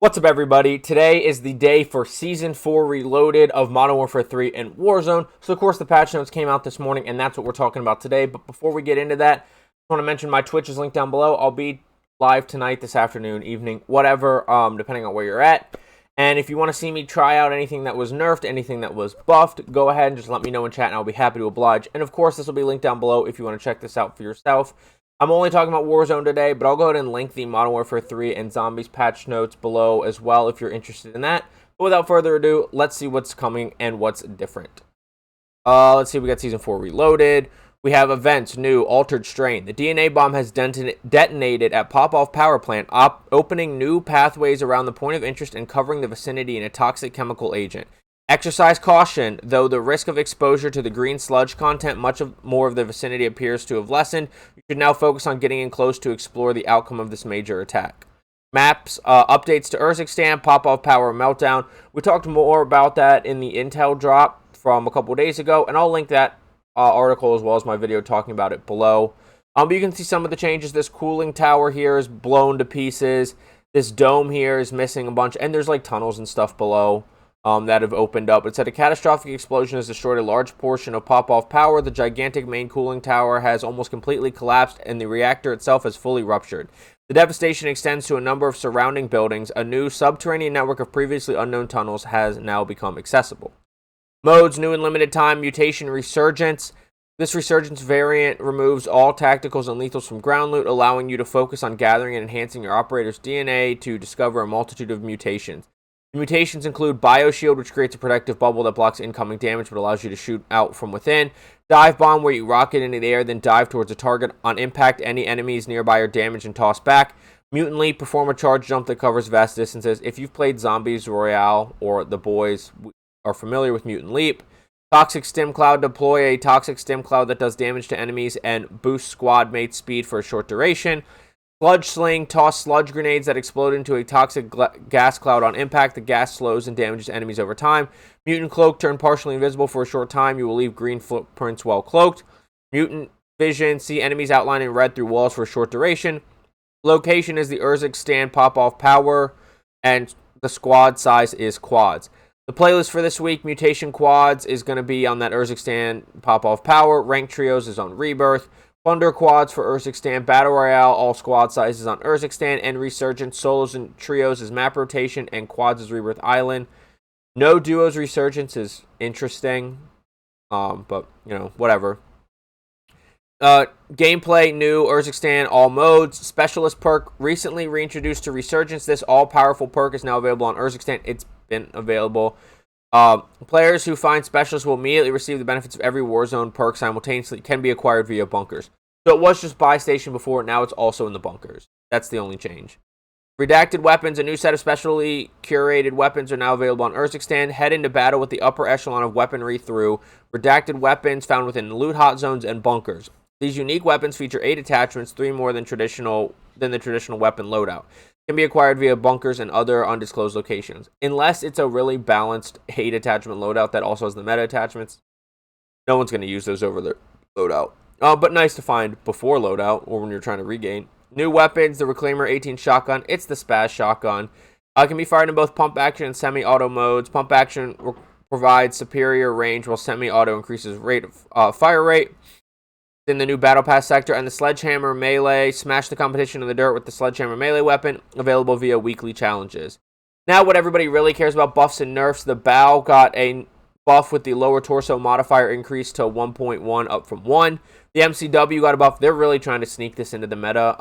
What's up, everybody? Today is the day for Season 4 Reloaded of Modern Warfare 3 and Warzone. So, of course, the patch notes came out this morning, and that's what we're talking about today. But before we get into that, I want to mention my Twitch is linked down below. I'll be live tonight, this afternoon, evening, whatever, depending on where you're at. And if you want to see me try out anything that was nerfed, anything that was buffed, go ahead and just let me know in chat, and I'll be happy to oblige. And, of course, this will be linked down below if you want to check this out for yourself. I'm only talking about Warzone today, but I'll go ahead and link the Modern Warfare 3 and Zombies patch notes below as well if you're interested in that. But without further ado, let's see what's coming and what's different. Let's see, we got Season 4 Reloaded. We have events, new, altered strain. The DNA bomb has detonated at Pop-Off Power Plant, opening new pathways around the point of interest and covering the vicinity in a toxic chemical agent. Exercise caution, though the risk of exposure to the green sludge content more of the vicinity appears to have lessened. You should now focus on getting in close to explore the outcome of this major attack. Maps, updates to Urzikstan, pop-off power meltdown. We talked more about that in the intel drop from a couple days ago, and I'll link that article as well as my video talking about it below. But you can see some of the changes. This cooling tower here is blown to pieces. This dome here is missing a bunch, and there's like tunnels and stuff below. That have opened up. It said a catastrophic explosion has destroyed a large portion of pop-off power. The gigantic main cooling tower has almost completely collapsed, and the reactor itself has fully ruptured. The devastation extends to a number of surrounding buildings. A new subterranean network of previously unknown tunnels has now become accessible. Modes, new and limited time, mutation, resurgence. This resurgence variant removes all tacticals and lethals from ground loot, allowing you to focus on gathering and enhancing your operator's DNA to discover a multitude of mutations. The mutations include Bioshield, which creates a protective bubble that blocks incoming damage but allows you to shoot out from within. Dive Bomb, where you rocket into the air, then dive towards a target. On impact, any enemies nearby are damaged and tossed back. Mutant Leap, perform a charge jump that covers vast distances. If you've played Zombies, Royale, or The Boys, are familiar with Mutant Leap. Toxic Stim Cloud, deploy a Toxic Stim Cloud that does damage to enemies and boosts squad mate speed for a short duration. Sludge Sling, toss sludge grenades that explode into a toxic gas cloud on impact. The gas slows and damages enemies over time. Mutant Cloak, turn partially invisible for a short time. You will leave green footprints while cloaked. Mutant Vision, see enemies outlined in red through walls for a short duration. Location is the Urzikstan pop-off power, and the squad size is quads. The playlist for this week, Mutation Quads, is going to be on that Urzikstan pop-off power. Ranked Trios is on Rebirth. Thunder Quads for Urzikstan, Battle Royale, all squad sizes on Urzikstan, and Resurgence, Solos and Trios is map rotation, and Quads is Rebirth Island. No Duos Resurgence is interesting, but, you know, whatever. Gameplay, new, Urzikstan, all modes. Specialist perk, recently reintroduced to Resurgence. This all-powerful perk is now available on Urzikstan. It's been available. Players who find specialists will immediately receive the benefits of every Warzone perk simultaneously. Can be acquired via bunkers. So it was just buy station before, now it's also in the bunkers. That's the only change. Redacted weapons, a new set of specially curated weapons are now available on Urzikstan. Head into battle with the upper echelon of weaponry through redacted weapons found within loot hot zones and bunkers. These unique weapons feature 8 attachments, 3 more than the traditional weapon loadout. Can be acquired via bunkers and other undisclosed locations. Unless it's a really balanced 8 attachment loadout that also has the meta attachments, no one's going to use those over the loadout. But nice to find before loadout or when you're trying to regain. New weapons, the Reclaimer 18 shotgun. It's the Spaz shotgun. It can be fired in both pump action and semi-auto modes. Pump action provides superior range while semi-auto increases fire rate. In the new Battle Pass sector, and the Sledgehammer Melee, smash the competition in the dirt with the Sledgehammer Melee weapon, available via weekly challenges. Now what everybody really cares about, buffs and nerfs. The Bow got a buff with the lower torso modifier increased to 1.1 up from 1. The MCW got a buff. They're really trying to sneak this into the meta.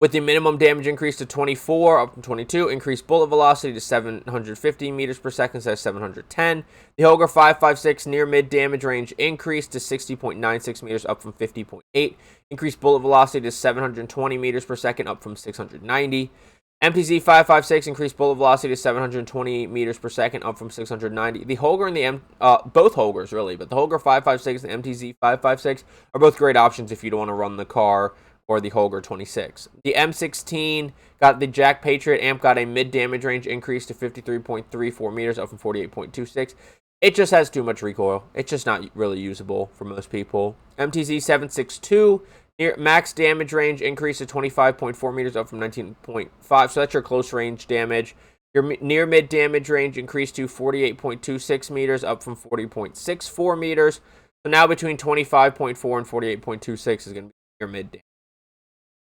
With the minimum damage increase to 24 up from 22, increased bullet velocity to 750 meters per second instead of 710. The Holger 5.56 near mid damage range increased to 60.96 meters up from 50.8. Increased bullet velocity to 720 meters per second up from 690. MTZ 5.56 increased bullet velocity to 720 meters per second up from 690. The Holger and the both Holgers really, but the Holger 5.56 and the MTZ 5.56 are both great options if you don't want to run the car or the Holger 26. The M16 got the Jack Patriot amp, got a mid-damage range increase to 53.34 meters, up from 48.26. It just has too much recoil. It's just not really usable for most people. MTZ 7.62 Max damage range increased to 25.4 meters, up from 19.5. So that's your close range damage. Your near mid damage range increased to 48.26 meters, up from 40.64 meters. So now between 25.4 and 48.26 is going to be your mid damage.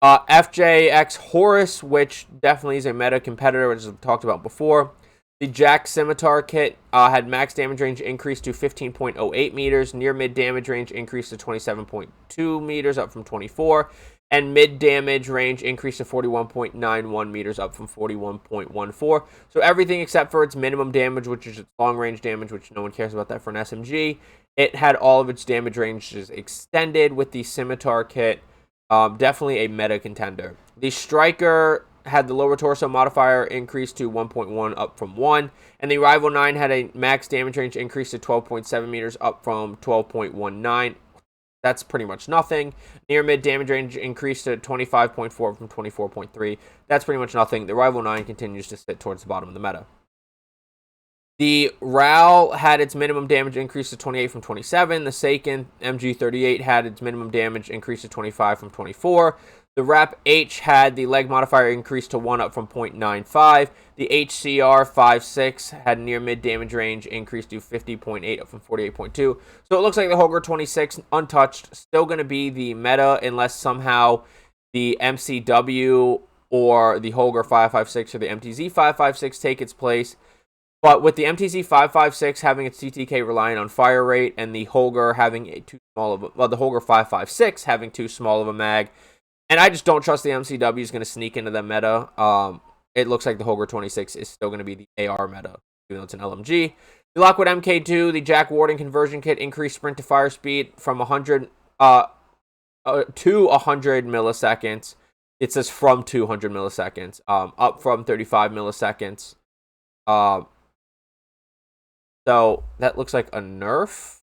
FJX Horus, which definitely is a meta competitor, which I've talked about before. The Jack Scimitar kit had max damage range increased to 15.08 meters. Near mid damage range increased to 27.2 meters, up from 24. And mid damage range increased to 41.91 meters, up from 41.14. So everything except for its minimum damage, which is its long range damage, which no one cares about that for an SMG. It had all of its damage ranges extended with the Scimitar kit. Definitely a meta contender. The Striker had the lower torso modifier increased to 1.1, up from 1. And the Rival 9 had a max damage range increase to 12.7 meters, up from 12.19. That's pretty much nothing. Near mid damage range increased to 25.4 from 24.3. That's pretty much nothing. The Rival 9 continues to sit towards the bottom of the meta. The Royale had its minimum damage increased to 28 from 27. The Seiken MG38 had its minimum damage increased to 25 from 24. The Rap H had the leg modifier increased to 1, up from 0.95. The HCR 56 had near mid damage range increased to 50.8, up from 48.2. So it looks like the Holger 26 untouched, still going to be the meta unless somehow the MCW or the Holger 556 or the MTZ 556 take its place. But with the MTZ 556 having its TTK relying on fire rate and the Holger having the Holger 556 having too small of a mag, and I just don't trust the MCW is going to sneak into the meta. It looks like the Holger 26 is still going to be the AR meta, even though it's an LMG. The Lockwood MK2, the Jack Warden conversion kit increased sprint to fire speed from 100 to 100 milliseconds. It says from 200 milliseconds, up from 35 milliseconds. So that looks like a nerf.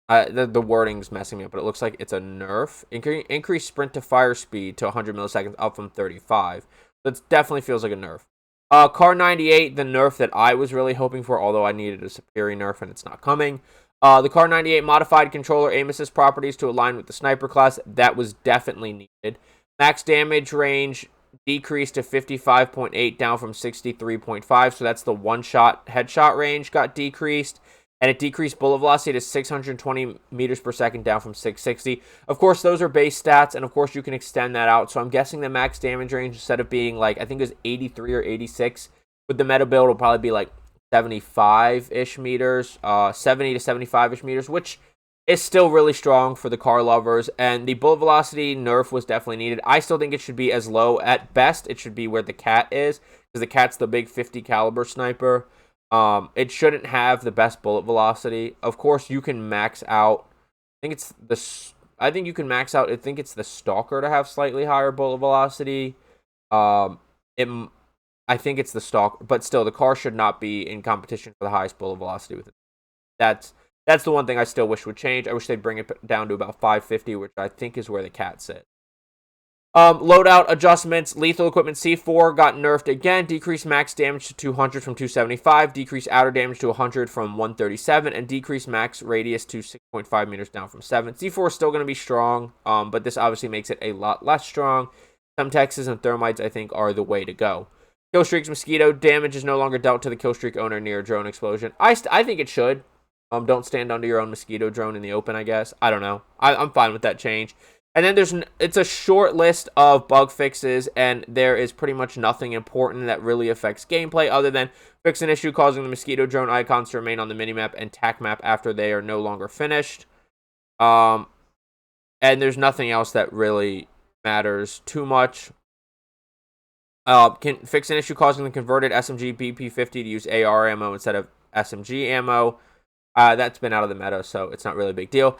The wording's messing me up, but it looks like it's a nerf. Increase sprint to fire speed to 100 milliseconds, up from 35. So it definitely feels like a nerf. Car 98, the nerf that I was really hoping for, although I needed a superior nerf and it's not coming. The Car 98 modified controller aim assist properties to align with the sniper class. That was definitely needed. Max damage range decreased to 55.8, down from 63.5. So that's the one-shot headshot range got decreased. And it decreased bullet velocity to 620 meters per second, down from 660. Of course, those are base stats, and of course, you can extend that out. So I'm guessing the max damage range, instead of being like, I think it was 83 or 86, with the meta build, will probably be like 75-ish meters, 70 to 75-ish meters, which is still really strong for the car lovers. And the bullet velocity nerf was definitely needed. I still think it should be as low. At best, it should be where the Cat is, because the Cat's the big 50 caliber sniper. It shouldn't have the best bullet velocity. Of course, you can max out. I think it's the Stalker to have slightly higher bullet velocity. I think it's the Stalker, but still, the car should not be in competition for the highest bullet velocity with it. That's the one thing I still wish would change. I wish they'd bring it down to about 550, which I think is where the Cat sits. Loadout adjustments. Lethal equipment C4 got nerfed again. Decreased max damage to 200 from 275. Decreased outer damage to 100 from 137. And decreased max radius to 6.5 meters, down from 7. C4 is still going to be strong, but this obviously makes it a lot less strong. Semtexes and thermites, I think, are the way to go. Killstreak's Mosquito. Damage is no longer dealt to the Killstreak owner near a drone explosion. I think it should. Don't stand under your own Mosquito drone in the open, I guess. I don't know. I'm fine with that change. And then it's a short list of bug fixes, and there is pretty much nothing important that really affects gameplay other than fix an issue causing the Mosquito drone icons to remain on the minimap and TAC map after they are no longer finished. And there's nothing else that really matters too much. Can fix an issue causing the converted SMG BP50 to use AR ammo instead of SMG ammo. That's been out of the meta, so it's not really a big deal.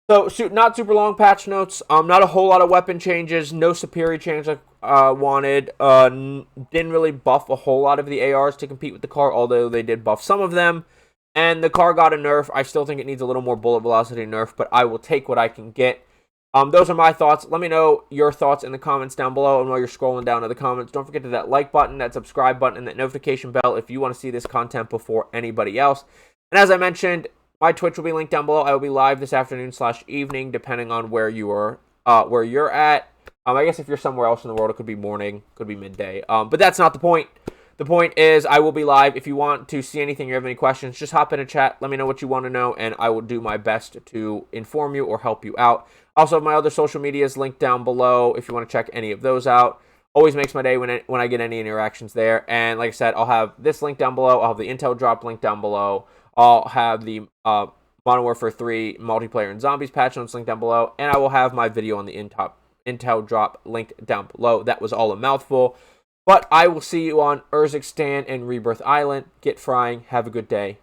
So, not super long patch notes. Not a whole lot of weapon changes. No superior change I wanted. Didn't really buff a whole lot of the ARs to compete with the car, although they did buff some of them. And the car got a nerf. I still think it needs a little more bullet velocity nerf, but I will take what I can get. Those are my thoughts. Let me know your thoughts in the comments down below. And while you're scrolling down to the comments, don't forget to that like button, that subscribe button, and that notification bell if you want to see this content before anybody else. And as I mentioned, my Twitch will be linked down below. I will be live this afternoon/evening, depending on where you are where you're at. I guess if you're somewhere else in the world, it could be morning, could be midday. But that's not the point. The point is I will be live. If you want to see anything or have any questions, just hop in a chat. Let me know what you want to know, and I will do my best to inform you or help you out. I also have my other social medias linked down below if you want to check any of those out. Always makes my day when I get any interactions there. And like I said, I'll have this link down below. I'll have the Intel drop link down below. I'll have the Modern Warfare 3 multiplayer and zombies patch notes linked down below. And I will have my video on the Intel drop linked down below. That was all a mouthful. But I will see you on Urzikstan and Rebirth Island. Get frying. Have a good day.